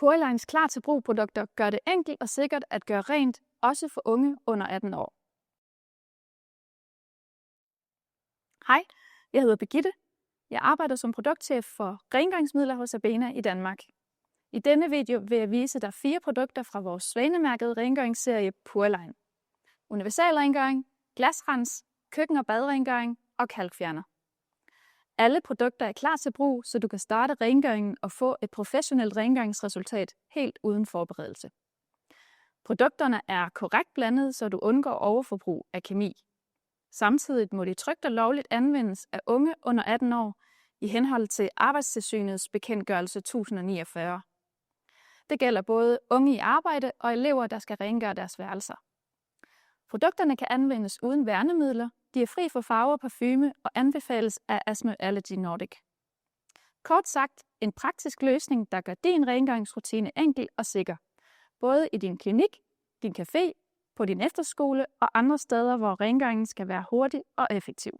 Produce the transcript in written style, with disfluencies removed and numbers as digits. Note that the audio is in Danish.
Purelines klar til brug produkter gør det enkelt og sikkert at gøre rent, også for unge under 18 år. Hej, jeg hedder Birgitte. Jeg arbejder som produktchef for rengøringsmidler hos Abena i Danmark. I denne video vil jeg vise dig 4 produkter fra vores svanemærkede rengøringsserie Pureline. Universalrengøring, glasrens, køkken- og badrengøring og kalkfjerner. Alle produkter er klar til brug, så du kan starte rengøringen og få et professionelt rengøringsresultat helt uden forberedelse. Produkterne er korrekt blandet, så du undgår overforbrug af kemi. Samtidig må de trygt og lovligt anvendes af unge under 18 år i henhold til Arbejdstilsynets bekendtgørelse 1049. Det gælder både unge i arbejde og elever, der skal rengøre deres værelser. Produkterne kan anvendes uden værnemidler, de er fri for farve og parfume og anbefales af Astma Allergy Nordic. Kort sagt, en praktisk løsning, der gør din rengøringsrutine enkel og sikker, både i din klinik, din café, på din efterskole og andre steder, hvor rengøringen skal være hurtig og effektiv.